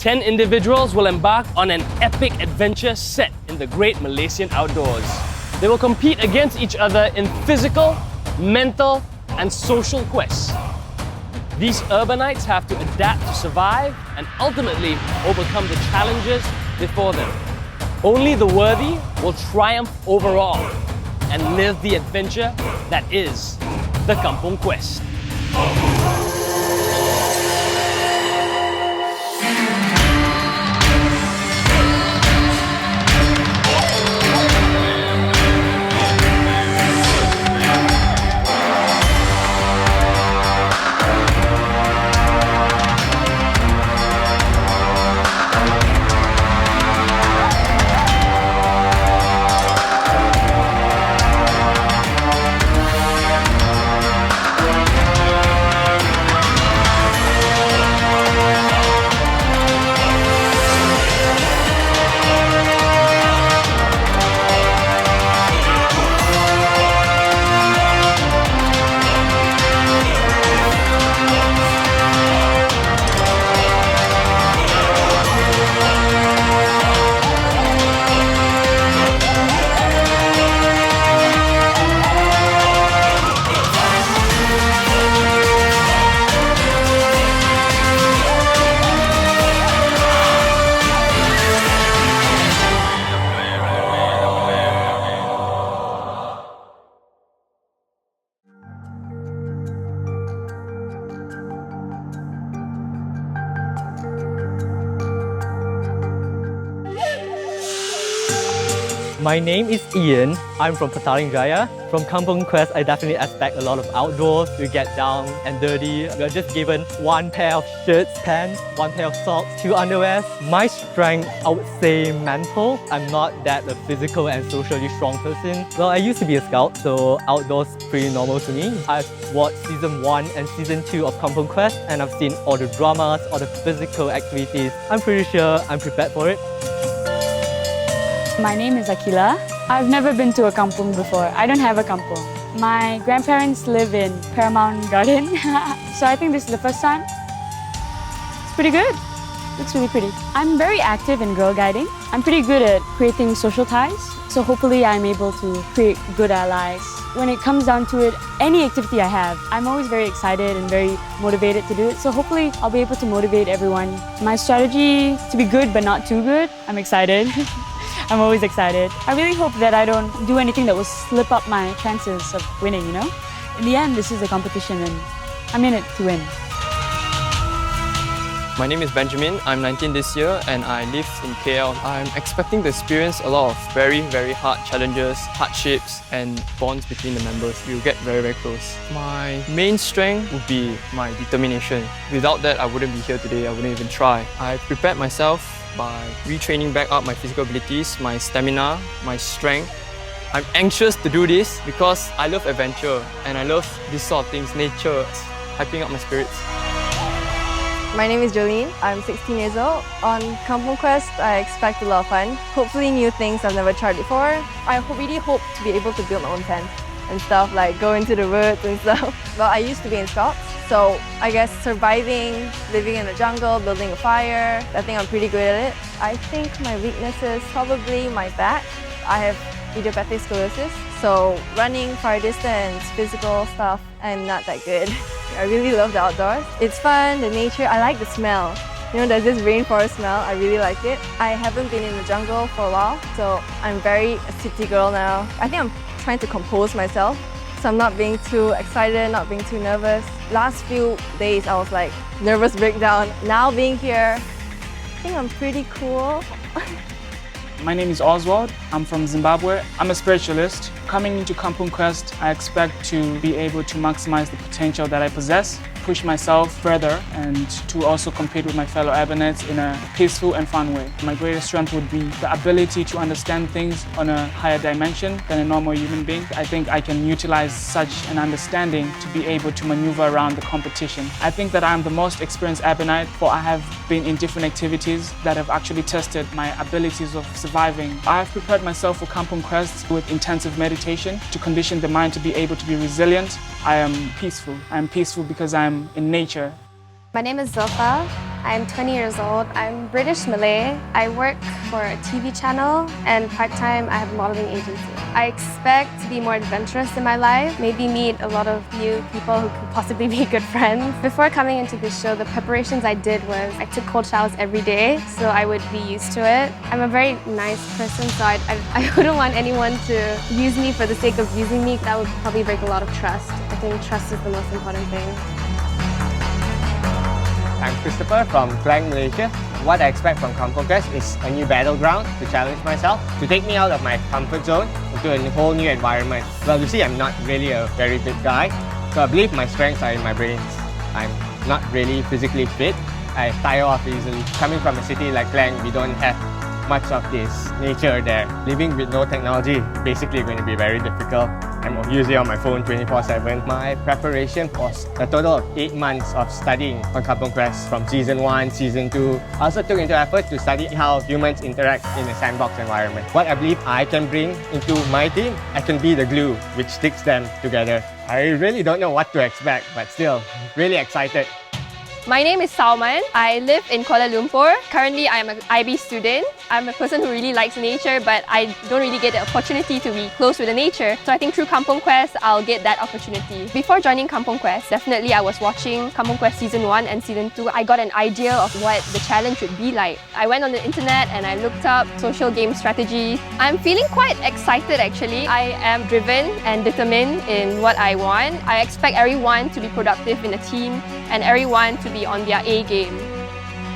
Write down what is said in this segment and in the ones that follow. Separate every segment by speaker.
Speaker 1: 10 individuals will embark on an epic adventure set in the great Malaysian outdoors. They will compete against each other in physical, mental, and social quests. These Urbanites have to adapt to survive and ultimately overcome the challenges before them. Only the worthy will triumph overall and live the adventure that is the Kampung Quest.
Speaker 2: My name is Ian. I'm from Petaling Jaya. From Kampung Quest, I definitely expect a lot of outdoors. We get down and dirty. We are just given one pair of shirts, pants, one pair of socks, 2 underwears. My strength, I would say mental. I'm not that a physical and socially strong person. Well, I used to be a scout, so outdoors is pretty normal to me. I've watched season 1 and season 2 of Kampung Quest, and I've seen all the dramas, all the physical activities. I'm pretty sure I'm prepared for it.
Speaker 3: My name is Akila. I've never been to a kampung before. I don't have a kampung. My grandparents live in Paramount Garden, so I think this is the first time. It's pretty good. Looks really pretty. I'm very active in girl guiding. I'm pretty good at creating social ties, so hopefully I'm able to create good allies. When it comes down to it, any activity I have, I'm always very excited and very motivated to do it, so hopefully I'll be able to motivate everyone. My strategy to be good but not too good. I'm excited. I'm always excited. I really hope that I don't do anything that will slip up my chances of winning, you know? In the end, this is a competition and I'm in it to win.
Speaker 4: My name is Benjamin. I'm 19 this year and I live in KL. I'm expecting to experience a lot of very hard challenges, hardships and bonds between the members. We'll get very close. My main strength would be my determination. Without that, I wouldn't be here today. I wouldn't even try. I prepared myself by retraining back up my physical abilities, my stamina, my strength. I'm anxious to do this because I love adventure and I love these sort of things, nature, hyping up my spirits.
Speaker 5: My name is Jolene. I'm 16 years old. On Kampung Quest, I expect a lot of fun. Hopefully new things I've never tried before. I really hope to be able to build my own tent and stuff, like go into the woods and stuff. Well, I used to be in Scouts, so I guess surviving, living in the jungle, building a fire, I think I'm pretty good at it. I think my weakness is probably my back. I have idiopathic scoliosis, so running, far distance, physical stuff, I'm not that good. I really love the outdoors. It's fun, the nature, I like the smell. You know, there's this rainforest smell, I really like it. I haven't been in the jungle for a while, so I'm very a city girl now. I think I'm trying to compose myself, so I'm not being too excited, not being too nervous. Last few days, I was like, nervous breakdown. Now being here, I think I'm pretty cool.
Speaker 6: My name is Oswald. I'm from Zimbabwe. I'm a spiritualist. Coming into Kampung Quest, I expect to be able to maximize the potential that I possess, push myself further, and to also compete with my fellow Urbanites in a peaceful and fun way. My greatest strength would be the ability to understand things on a higher dimension than a normal human being. I think I can utilize such an understanding to be able to maneuver around the competition. I think that I'm the most experienced Urbanites, for I have been in different activities that have actually tested my abilities of surviving. I have prepared myself for Kampung Quest with intensive meditation to condition the mind to be able to be resilient. I am peaceful. I am peaceful because I am in nature.
Speaker 7: My name is Zilpha. I'm 20 years old. I'm British Malay. I work for a TV channel and part-time I have a modeling agency. I expect to be more adventurous in my life, maybe meet a lot of new people who could possibly be good friends. Before coming into this show, the preparations I did was I took cold showers every day, so I would be used to it. I'm a very nice person, so I wouldn't want anyone to use me for the sake of using me. That would probably break a lot of trust. I think trust is the most important thing.
Speaker 8: I'm Christopher from Klang, Malaysia. What I expect from Kampung Quest is a new battleground to challenge myself, to take me out of my comfort zone into a whole new environment. Well, you see, I'm not really a very big guy, so I believe my strengths are in my brains. I'm not really physically fit. I tire off easily. Coming from a city like Klang, we don't have much of this nature there. Living with no technology is basically going to be very difficult. I'm usually on my phone 24/7. My preparation was a total of 8 months of studying on Kampung Quest from Season 1, Season 2. I also took into effort to study how humans interact in a sandbox environment. What I believe I can bring into my team, I can be the glue which sticks them together. I really don't know what to expect, but still, really excited.
Speaker 5: My name is Salman. I live in Kuala Lumpur. Currently, I am an IB student. I'm a person who really likes nature, but I don't really get the opportunity to be close with the nature. So I think through Kampung Quest, I'll get that opportunity. Before joining Kampung Quest, definitely I was watching Kampung Quest Season 1 and Season 2. I got an idea of what the challenge would be like. I went on the internet and I looked up social game strategies. I'm feeling quite excited actually. I am driven and determined in what I want. I expect everyone to be productive in a team and everyone to be on their A game.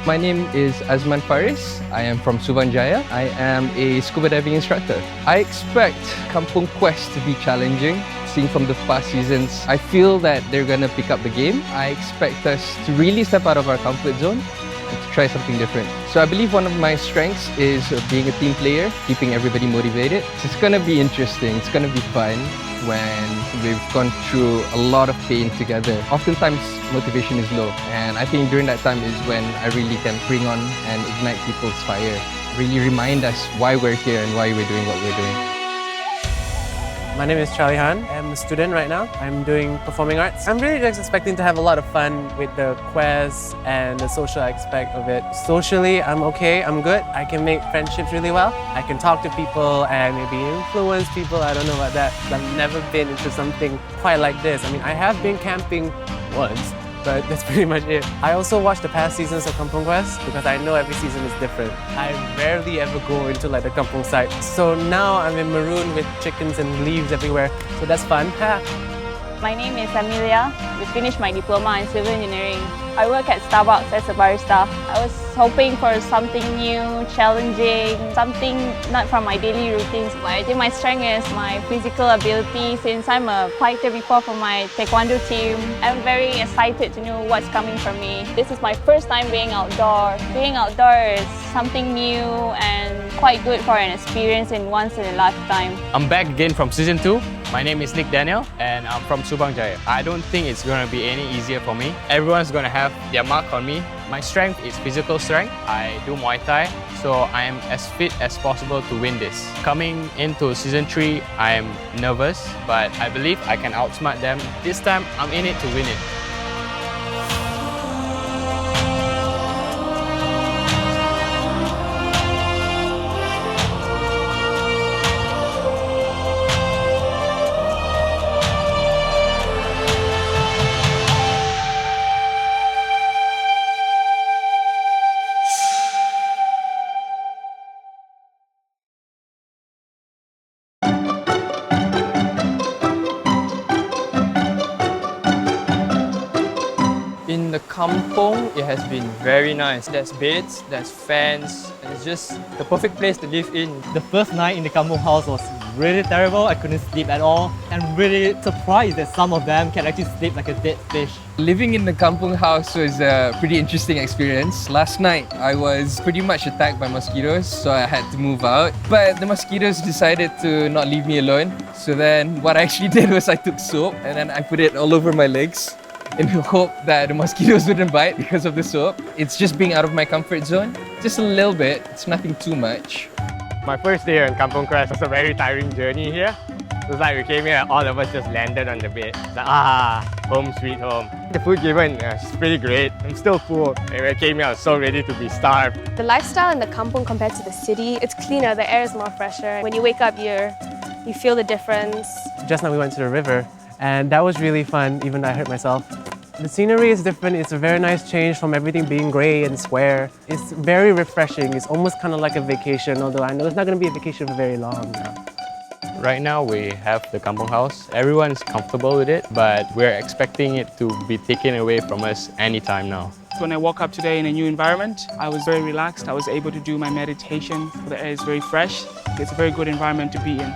Speaker 4: My name is Azman Faris. I am from Subanjaya. I am a scuba diving instructor. I expect Kampung Quest to be challenging. Seeing from the past seasons, I feel that they're gonna pick up the game. I expect us to really step out of our comfort zone and to try something different. So I believe one of my strengths is being a team player, keeping everybody motivated. So it's gonna be interesting, it's gonna be fun when we've gone through a lot of pain together. Oftentimes motivation is low, and I think during that time is when I really can bring on and ignite people's fire. Really remind us why we're here and why we're doing what we're doing.
Speaker 9: My name is Charlie Han. I'm a student right now. I'm doing performing arts. I'm really just expecting to have a lot of fun with the quest and the social aspect of it. Socially, I'm okay, I'm good. I can make friendships really well. I can talk to people and maybe influence people. I don't know about that. I've never been into something quite like this. I mean, I have been camping once, but that's pretty much it. I also watch the past seasons of Kampung Quest because I know every season is different. I rarely ever go into like the Kampung site. So now I'm in maroon with chickens and leaves everywhere. So that's fun.
Speaker 3: My name is Amelia. I finished my diploma in civil engineering. I work at Starbucks as a barista. I was hoping for something new, challenging, something not from my daily routines. But I think my strength is my physical ability. Since I'm a fighter before for my taekwondo team, I'm very excited to know what's coming for me. This is my first time being outdoor. Being outdoor is something new and quite good for an experience in once in a lifetime.
Speaker 10: I'm back again from Season 2. My name is Nick Daniel and I'm from Subanjaya. I don't think it's going to be any easier for me. Everyone's going to have their mark on me. My strength is physical strength. I do Muay Thai, so I am as fit as possible to win this. Coming into Season 3, I am nervous, but I believe I can outsmart them. This time, I'm in it to win it.
Speaker 4: In the kampong, it has been very nice. There's beds, there's fans, and it's just the perfect place to live in.
Speaker 2: The first night in the kampung house was really terrible. I couldn't sleep at all. I'm really surprised that some of them can actually sleep like a dead fish.
Speaker 4: Living in the kampung house was a pretty interesting experience. Last night, I was pretty much attacked by mosquitoes, so I had to move out. But the mosquitoes decided to not leave me alone. So then what I actually did was I took soap and then I put it all over my legs in the hope that the mosquitoes wouldn't bite because of the soap. It's just being out of my comfort zone. Just a little bit, it's nothing too much.
Speaker 8: My first day in Kampung Quest was a very tiring journey here. It was like we came here and all of us just landed on the bed. It's like, home sweet home. The food given is pretty great. I'm still full. When I came here, I was so ready to be starved.
Speaker 7: The lifestyle in the kampung compared to the city, it's cleaner, the air is more fresher. When you wake up here, you feel the difference.
Speaker 9: Just now we went to the river and that was really fun, even though I hurt myself. The scenery is different. It's a very nice change from everything being grey and square. It's very refreshing. It's almost kind of like a vacation, although I know it's not going to be a vacation for very long now.
Speaker 10: Right now we have the kampung house. Everyone's comfortable with it, but we're expecting it to be taken away from us anytime now.
Speaker 6: When I woke up today in a new environment, I was very relaxed. I was able to do my meditation. The air is very fresh. It's a very good environment to be in.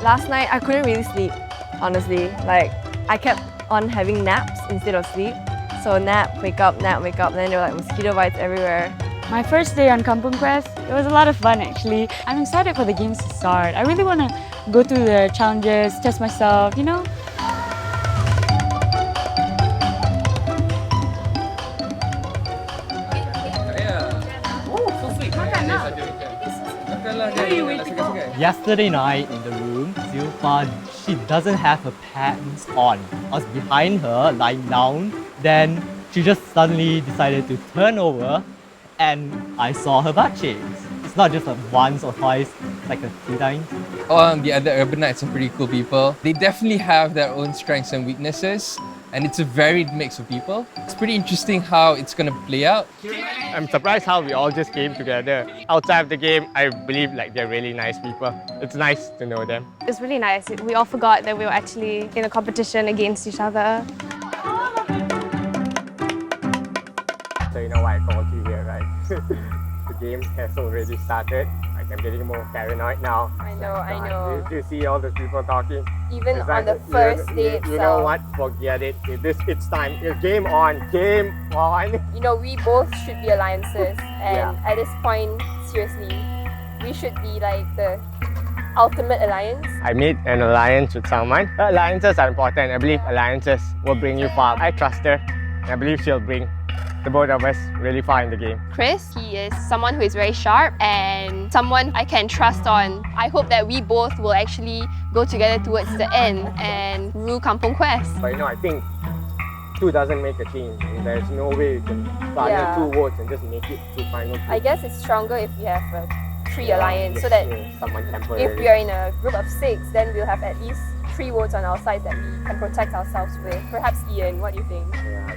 Speaker 5: Last night, I couldn't really sleep, honestly. Like, I kept on having naps instead of sleep. So nap, wake up, then there were like mosquito bites everywhere.
Speaker 3: My first day on Kampung Quest, it was a lot of fun actually. I'm excited for the games to start. I really want to go through the challenges, test myself, you know?
Speaker 2: Yesterday night in the room, Zilfa, she doesn't have her pants on. I was behind her, lying down. Then she just suddenly decided to turn over and I saw her butt cheeks. It's not just once or twice, it's like a few times.
Speaker 11: The other Urbanites are pretty cool people. They definitely have their own strengths and weaknesses, and it's a varied mix of people. It's pretty interesting how it's going to play out.
Speaker 8: I'm surprised how we all just came together. Outside of the game, I believe like they're really nice people. It's nice to know them.
Speaker 7: It's really nice. We all forgot that we were actually in a competition against each other.
Speaker 8: So you know why I called you here, right? The game has already started. Like, I'm getting more paranoid now.
Speaker 5: I know.
Speaker 8: You see all the people talking.
Speaker 5: Even
Speaker 8: It's
Speaker 5: on
Speaker 8: like,
Speaker 5: the first day
Speaker 8: you know what? Forget it. It's time. It's game on. Game on.
Speaker 5: You know, we both should be alliances, and at this point, seriously, we should be like the ultimate alliance.
Speaker 8: I made an alliance with someone. Alliances are important. I believe alliances will bring you far. I trust her, and I believe she'll bring the both of us really far in the game.
Speaker 7: Chris, he is someone who is very sharp and someone I can trust on. I hope that we both will actually go together towards the end and rule Kampung Quest.
Speaker 8: But you know, I think two doesn't make a team. There's no way you can garner 2 votes and just make it to final 2.
Speaker 5: I guess it's stronger if we have a 3 alliance, so that
Speaker 8: someone temporary.
Speaker 5: if we are in a group of 6, then we'll have at least 3 votes on our side that we can protect ourselves with. Perhaps Ian, what do you think?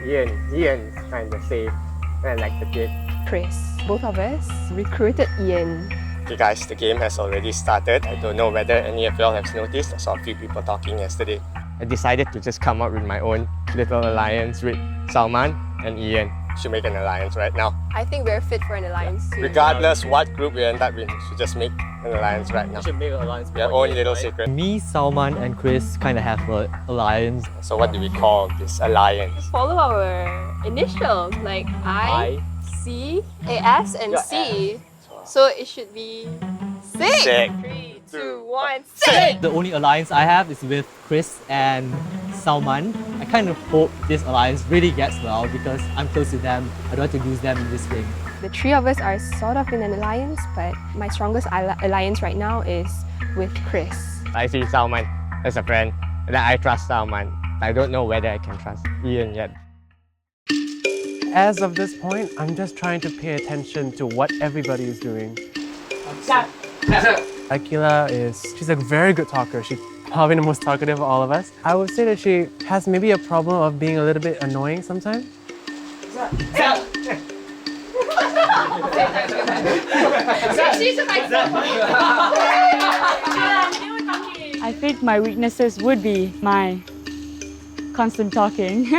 Speaker 8: Yeah, Ian's kind of safe and like the kid.
Speaker 5: Chris, both of us recruited Ian.
Speaker 8: Okay guys, the game has already started. I don't know whether any of y'all have noticed. I saw a few people talking yesterday. I decided to just come up with my own little alliance with Salman and Ian. Should make an alliance right now.
Speaker 5: I think we're fit for an alliance too.
Speaker 8: Regardless what group we end up in, we should just make an alliance right now.
Speaker 2: We should make an alliance.
Speaker 8: Our own little secret.
Speaker 2: Me, Salman and Chris kind of have an alliance.
Speaker 8: So what do we call this alliance?
Speaker 5: Follow our initials like I, C, A, S, and C. So it should be SICK.
Speaker 8: Sick.
Speaker 5: 3, 2, 1, SICK!
Speaker 2: The only alliance I have is with Chris and Salman. I kind of hope this alliance really gets well because I'm close to them. I don't want to lose them in this game.
Speaker 7: The 3 of us are sort of in an alliance, but my strongest alliance right now is with Chris.
Speaker 8: I see Salman as a friend, and I trust Salman. I don't know whether I can trust Ian yet.
Speaker 9: As of this point, I'm just trying to pay attention to what everybody is doing. Akila she's a very good talker. She's probably the most talkative of all of us. I would say that she has maybe a problem of being a little bit annoying sometimes.
Speaker 3: I think my weaknesses would be my constant talking.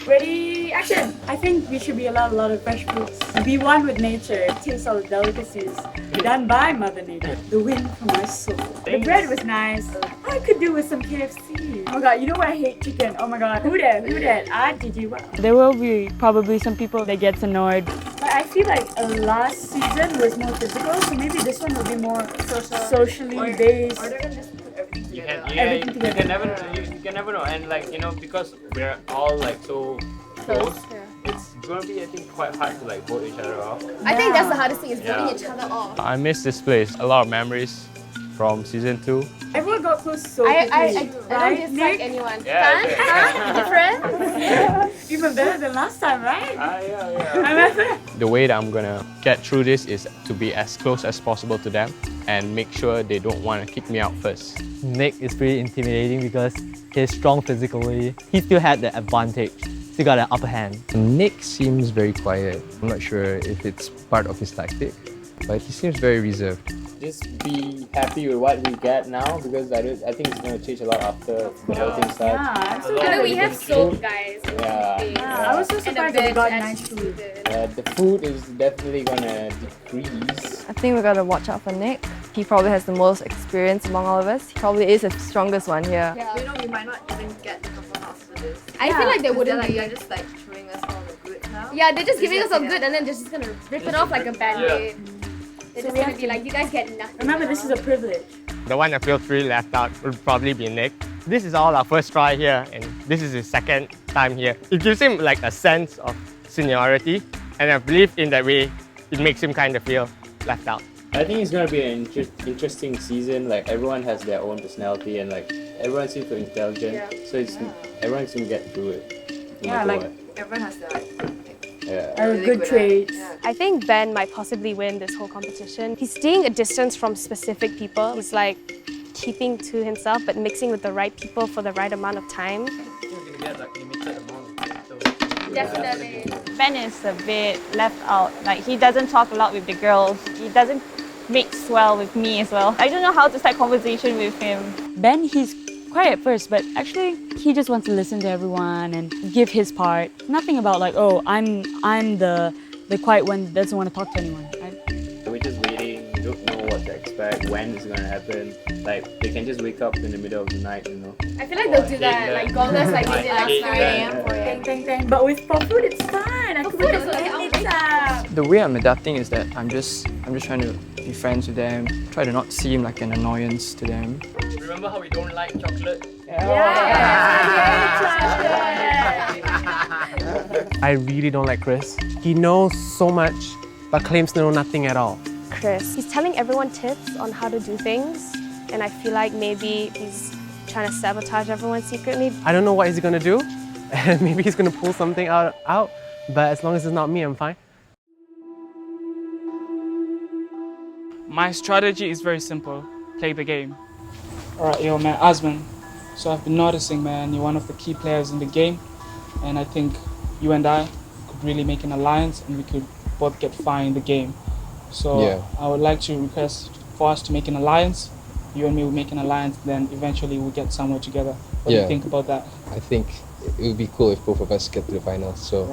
Speaker 12: Ready, action! I think we should be allowed a lot of fresh fruits. Be one with nature, taste all the delicacies done by Mother Nature. The wind from my soul. The bread was nice. I could do with some KFC. Oh my god, you know what I hate chicken? Oh my god, who that? I did you well.
Speaker 3: There will be probably some people that gets annoyed.
Speaker 12: But I feel like last season was more physical, so maybe this one will be more socially based. Or they're gonna just put everything together.
Speaker 10: You can never know, and like, you know, because we're all like so close, it's gonna be, I think, quite hard to like vote each other off.
Speaker 7: I think that's the hardest thing, is voting each other off.
Speaker 10: I miss this place. A lot of memories from season 2.
Speaker 12: Everyone got up close so
Speaker 7: I
Speaker 12: quickly.
Speaker 7: don't dislike anyone.
Speaker 1: Yeah,
Speaker 7: Different?
Speaker 12: Even better than last time, right?
Speaker 10: The way that I'm gonna get through this is to be as close as possible to them and make sure they don't want to kick me out first.
Speaker 2: Nick is pretty intimidating because he's strong physically. He still had the advantage. Still got an upper hand.
Speaker 11: Nick seems very quiet. I'm not sure if it's part of his tactic, but he seems very reserved.
Speaker 13: Just be happy with what we get now because I think it's going to change a lot after the whole thing starts.
Speaker 12: Yeah, so
Speaker 7: I know we have soap, guys.
Speaker 13: Yeah.
Speaker 12: I was so surprised that we got nice food.
Speaker 13: The food is definitely going to decrease.
Speaker 5: I think we gotta watch out for Nick. He probably has the most experience among all of us. He probably is the strongest one here. Yeah. You know, we might not even get the couple after this.
Speaker 7: I feel like they wouldn't be.
Speaker 5: They're just like showing us all the good now.
Speaker 7: Yeah, they're just giving us all good and then they're just gonna rip it off like a band-aid. They're just gonna be like, you guys get nothing.
Speaker 12: Remember, this is a privilege.
Speaker 8: The one that feels really left out would probably be Nick. This is all our first try here, and this is his second time here. It gives him like a sense of seniority, and I believe in that way, it makes him kind of feel left out.
Speaker 13: I think it's going to be an interesting season. Like everyone has their own personality and like everyone seems so intelligent. So everyone's going to get through it. No matter what.
Speaker 5: everyone has their
Speaker 12: Good traits.
Speaker 7: I think Ben might possibly win this whole competition. He's staying a distance from specific people. He's like keeping to himself but mixing with the right people for the right amount of time. Definitely.
Speaker 3: Ben is a bit left out. Like, he doesn't talk a lot with the girls. He doesn't mix well with me as well. I don't know how to start conversation with him.
Speaker 12: Ben, he's quiet at first, but actually he just wants to listen to everyone and give his part. Nothing about like, oh, I'm the quiet one that doesn't want to talk to anyone.
Speaker 13: We're just waiting, we don't know what to expect, when it's going to happen. Like, they can just wake up in the middle of the night, you know.
Speaker 7: I feel like they'll do that, like Gomez like they did last night.
Speaker 12: 4 a.m. But with for food, it's fine. I could wake up anytime.
Speaker 4: The way I'm adapting is that I'm just trying to be friends with them, try to not seem like an annoyance to them.
Speaker 1: Remember how we don't like chocolate?
Speaker 9: I really don't like Chris. He knows so much, but claims to know nothing at all.
Speaker 7: Chris, he's telling everyone tips on how to do things, and I feel like maybe he's trying to sabotage everyone secretly.
Speaker 9: I don't know what he's gonna do, and maybe he's gonna pull something out, but as long as it's not me, I'm fine.
Speaker 6: My strategy is very simple. Play the game. Alright, yo man, Asman. So I've been noticing, man, you're one of the key players in the game, and I think you and I could really make an alliance and we could both get far in the game. So I would like to request for us to make an alliance. You and me will make an alliance, then eventually we'll get somewhere together. What do you think about that?
Speaker 11: I think it would be cool if both of us get to the finals. So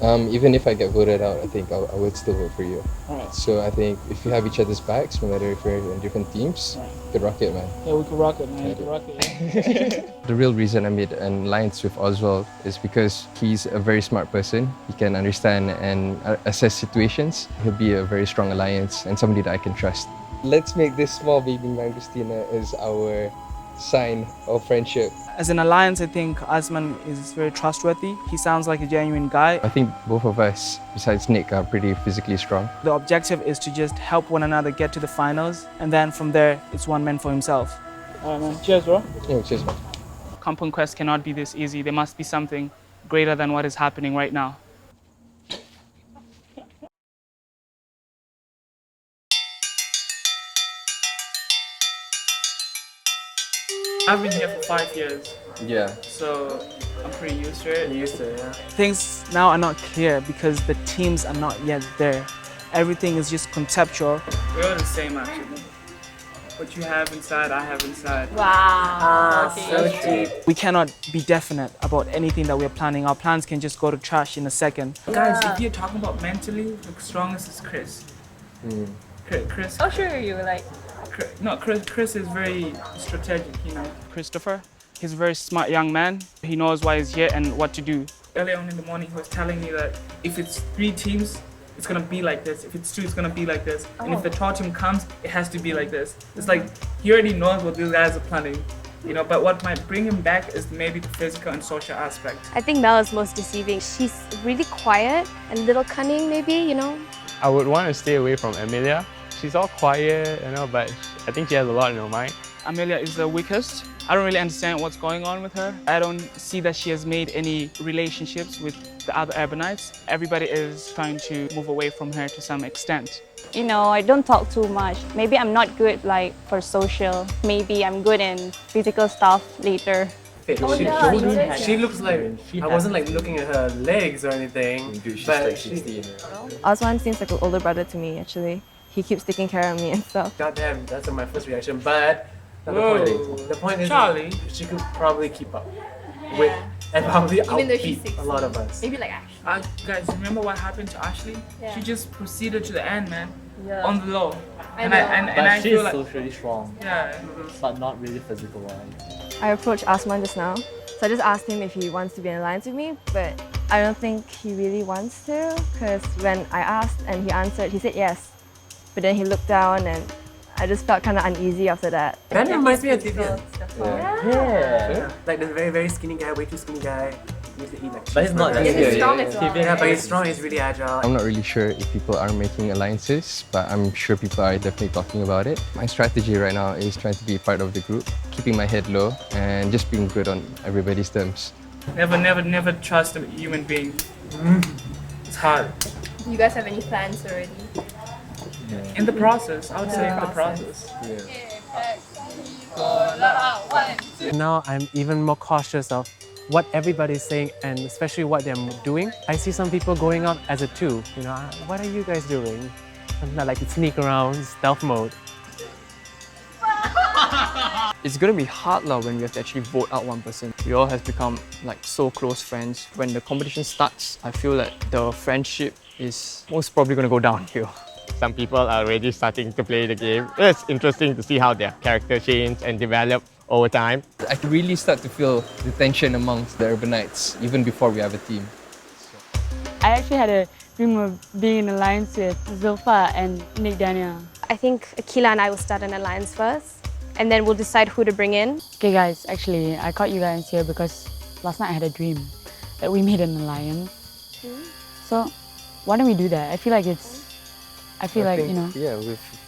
Speaker 6: Right.
Speaker 11: even if I get voted out, I think I would still vote for you.
Speaker 6: Alright.
Speaker 11: So I think if you have each other's backs, no matter if you're in different teams, you could rock it, man.
Speaker 6: Yeah, we could rock it, man. We could rock it.
Speaker 11: The real reason I made an alliance with Oswald is because he's a very smart person. He can understand and assess situations. He'll be a very strong alliance and somebody that I can trust. Let's make this small baby Mangostina as our sign of friendship.
Speaker 6: As an alliance, I think Asman is very trustworthy. He sounds like a genuine guy.
Speaker 11: I think both of us, besides Nick, are pretty physically strong.
Speaker 6: The objective is to just help one another get to the finals, and then from there, it's one man for himself. Alright, man. Cheers, bro.
Speaker 11: Yeah, cheers, man.
Speaker 6: Kampung Quest cannot be this easy. There must be something greater than what is happening right now. I've been here for 5 years.
Speaker 11: Yeah.
Speaker 6: So I'm pretty used to it. Used to it, yeah. Things now are not clear because the teams are not yet there. Everything is just conceptual. We're all the same actually. What you have inside, I have inside.
Speaker 3: Wow.
Speaker 6: So cheap. We cannot be definite about anything that we're planning. Our plans can just go to trash in a second. Guys, if you're talking about mentally, the strongest is Chris. Chris.
Speaker 3: How sure are you? Like,
Speaker 6: No, Chris is very strategic, you know. Christopher, he's a very smart young man. He knows why he's here and what to do. Earlier on in the morning, he was telling me that if it's 3 teams, it's gonna be like this. If it's 2, it's gonna be like this. And if the tall team comes, it has to be like this. It's like, he already knows what these guys are planning, you know, but what might bring him back is maybe the physical and social aspect.
Speaker 7: I think Mel is most deceiving. She's really quiet and a little cunning maybe, you know.
Speaker 10: I would want to stay away from Emilia. She's all quiet, you know, but I think she has a lot in her mind.
Speaker 6: Amelia is the weakest. I don't really understand what's going on with her. I don't see that she has made any relationships with the other Urbanites. Everybody is trying to move away from her to some extent.
Speaker 14: You know, I don't talk too much. Maybe I'm not good like for social. Maybe I'm good in physical stuff later.
Speaker 9: She looks like, I wasn't like looking at her legs or anything.
Speaker 11: She's like 16.
Speaker 5: Osman seems like an older brother to me, actually. He keeps taking care of me and stuff.
Speaker 9: God damn, that's my first reaction. But the point is,
Speaker 6: Charlie,
Speaker 9: she could probably keep up with and probably outbeat a lot of us.
Speaker 7: Maybe like Ashley.
Speaker 6: Guys, remember what happened to Ashley?
Speaker 7: Yeah.
Speaker 6: She just proceeded to the end, man.
Speaker 7: Yeah.
Speaker 6: On the low. And
Speaker 7: know.
Speaker 6: I
Speaker 2: she's
Speaker 6: feel like,
Speaker 2: socially strong,
Speaker 6: yeah.
Speaker 2: but not really physical wise.
Speaker 5: I approached Osman just now. So I just asked him if he wants to be in alliance with me, but I don't think he really wants to, because when I asked and he answered, he said yes. But then he looked down and I just felt kind of uneasy after that.
Speaker 9: That reminds me of Vivian.
Speaker 2: Yeah.
Speaker 9: Like the very, very skinny guy, way too skinny guy. He used to eat like
Speaker 2: But he's not that
Speaker 7: He's
Speaker 2: skinny.
Speaker 7: strong as well.
Speaker 9: Yeah, but he's strong, he's really agile.
Speaker 11: I'm not really sure if people are making alliances, but I'm sure people are definitely talking about it. My strategy right now is trying to be part of the group, keeping my head low and just being good on everybody's terms.
Speaker 6: Never trust a human being. It's hard.
Speaker 7: Do you guys have any plans already?
Speaker 6: In the process, I would say in the process.
Speaker 9: Now I'm even more cautious of what everybody's saying and especially what they're doing. I see some people going out as a two. You know, what are you guys doing? I'm not like sneak around, stealth mode.
Speaker 4: It's gonna be hard when we have to actually vote out one person. We all have become like so close friends. When the competition starts, I feel that the friendship is most probably gonna go downhill.
Speaker 8: Some people are already starting to play the game. It's interesting to see how their character change and develop over time.
Speaker 11: I can really start to feel the tension amongst the Urbanites even before we have a team.
Speaker 3: I actually had a dream of being in alliance with Zulfa and Nick Daniel.
Speaker 7: I think Akila and I will start an alliance first, and then we'll decide who to bring in.
Speaker 3: Okay guys, actually I caught you guys here because last night I had a dream that we made an alliance. So why don't we do that? I feel like, you know.
Speaker 11: Yeah,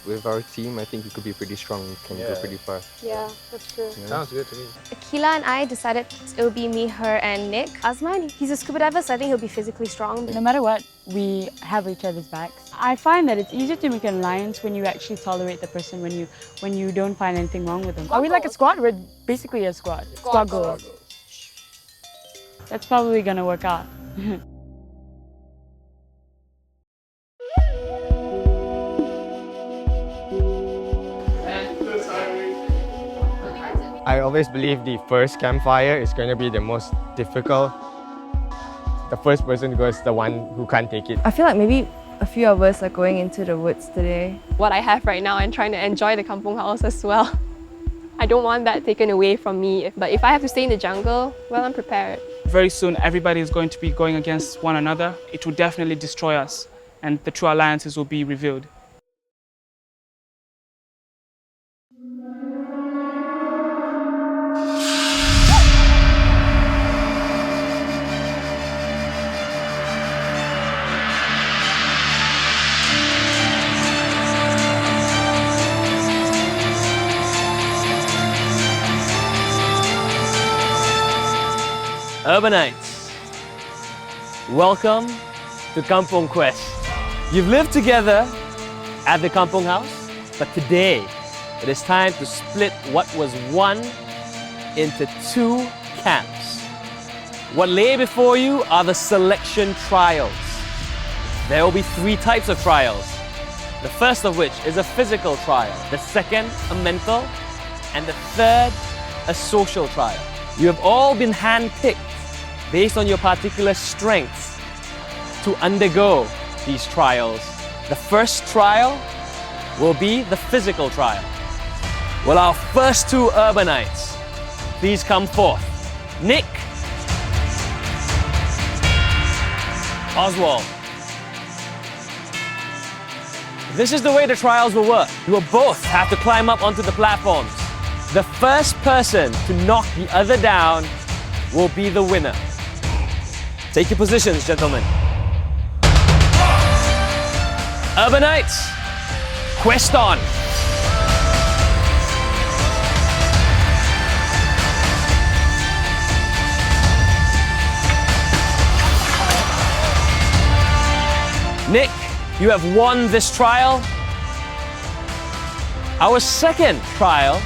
Speaker 11: with our team, I think we could be pretty strong. We can go pretty far.
Speaker 7: Yeah, that's true.
Speaker 11: Yeah.
Speaker 8: Sounds good to me.
Speaker 7: Akila and I decided it will be me, her, and Nick. Osman, he's a scuba diver, so I think he'll be physically strong.
Speaker 3: No matter what, we have each other's backs. I find that it's easier to make an alliance when you actually tolerate the person, when you don't find anything wrong with them. Are we like a squad? We're basically a squad. Squad goals. That's probably gonna work out.
Speaker 8: I always believe the first campfire is going to be the most difficult. The first person goes the one who can't take it.
Speaker 5: I feel like maybe a few of us are going into the woods today.
Speaker 7: What I have right now and trying to enjoy the kampung house as well. I don't want that taken away from me, but if I have to stay in the jungle, well, I'm prepared.
Speaker 6: Very soon, everybody is going to be going against one another. It will definitely destroy us, and the true alliances will be revealed.
Speaker 1: Urbanites, welcome to Kampung Quest. You've lived together at the Kampung House, but today it is time to split what was one into two camps. What lay before you are the selection trials. There will be three types of trials. The first of which is a physical trial, the second a mental, and the third a social trial. You have all been handpicked based on your particular strengths to undergo these trials. The first trial will be the physical trial. Well, our first two Urbanites, please come forth. Nick, Oswald. This is the way the trials will work. You will both have to climb up onto the platforms. The first person to knock the other down will be the winner. Take your positions, gentlemen. Urbanites, quest on! Nick, you have won this trial. Our second trial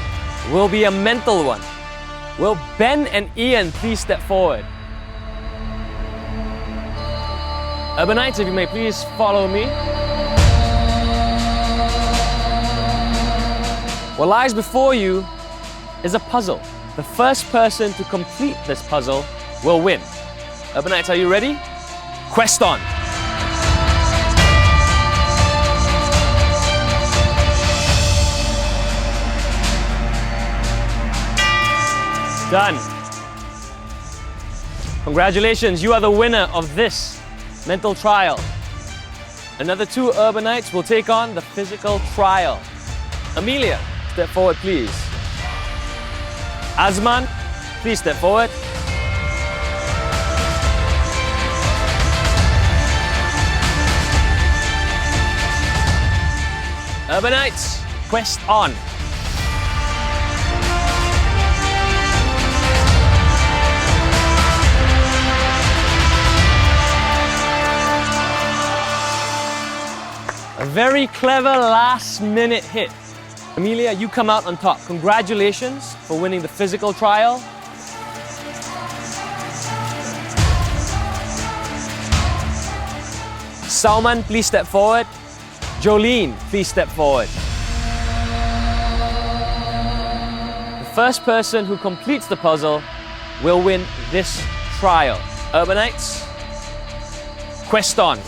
Speaker 1: will be a mental one. Will Ben and Ian please step forward? Urbanites, if you may please follow me. What lies before you is a puzzle. The first person to complete this puzzle will win. Urbanites, are you ready? Quest on! Done. Congratulations, you are the winner of this mental trial. Another 2 Urbanites will take on the physical trial. Amelia, step forward please. Azman, please step forward. Urbanites, quest on. A very clever last-minute hit. Amelia, you come out on top. Congratulations for winning the physical trial. Salman, please step forward. Jolene, please step forward. The first person who completes the puzzle will win this trial. Urbanites, quest on.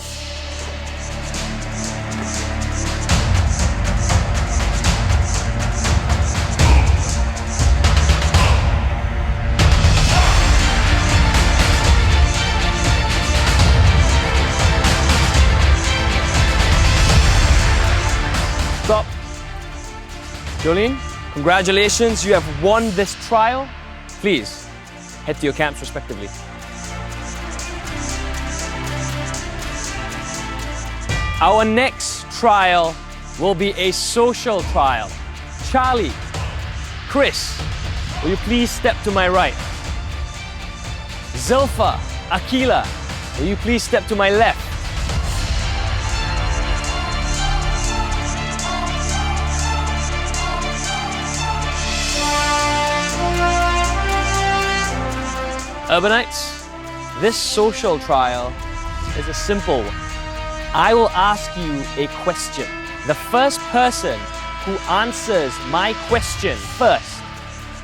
Speaker 1: Stop. Jolene, congratulations, you have won this trial. Please, head to your camps respectively. Our next trial will be a social trial. Charlie, Chris, will you please step to my right? Zilpha, Akila, will you please step to my left? Urbanites, this social trial is a simple one. I will ask you a question. The first person who answers my question first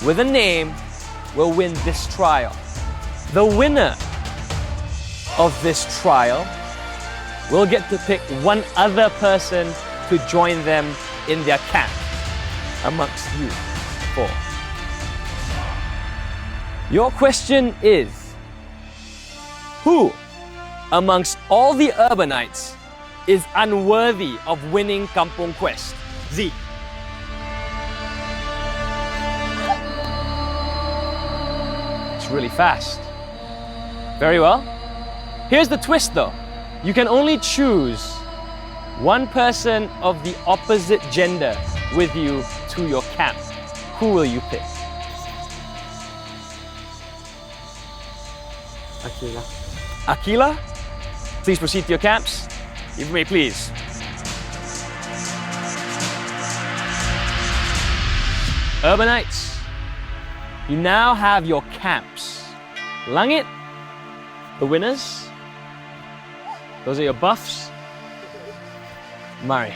Speaker 1: with a name will win this trial. The winner of this trial will get to pick one other person to join them in their camp amongst you 4. Your question is, who amongst all the Urbanites is unworthy of winning Kampung Quest? Z. It's really fast. Very well. Here's the twist though. You can only choose one person of the opposite gender with you to your camp. Who will you pick?
Speaker 8: Akila.
Speaker 1: Akila, please proceed to your camps. If you may please. Urbanites, you now have your camps. Langit, the winners. Those are your buffs. Mari.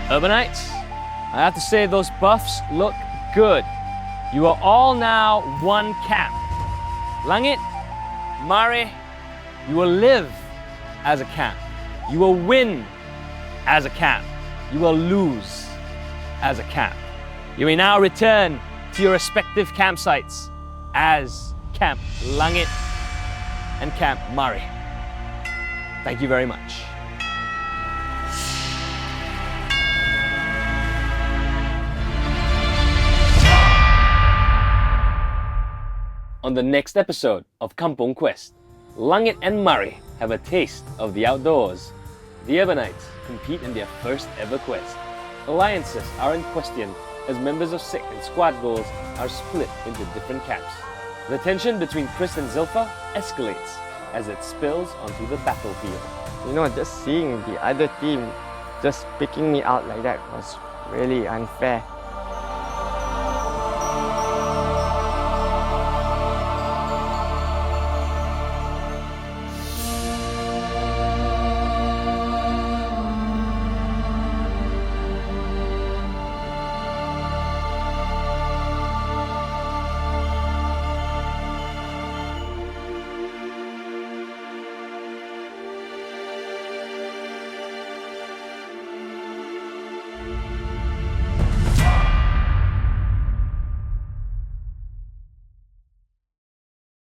Speaker 1: Urbanites, I have to say those buffs look good. You are all now one camp. Langit, Mari, you will live as a camp. You will win as a camp. You will lose as a camp. You may now return to your respective campsites as Camp Langit and Camp Mari. Thank you very much. On the next episode of Kampung Quest, Langit and Mari have a taste of the outdoors. The Urbanites compete in their first ever quest. Alliances are in question as members of SIC and squad goals are split into different camps. The tension between Chris and Zilpha escalates as it spills onto the battlefield.
Speaker 15: You know, just seeing the other team just picking me out like that was really unfair.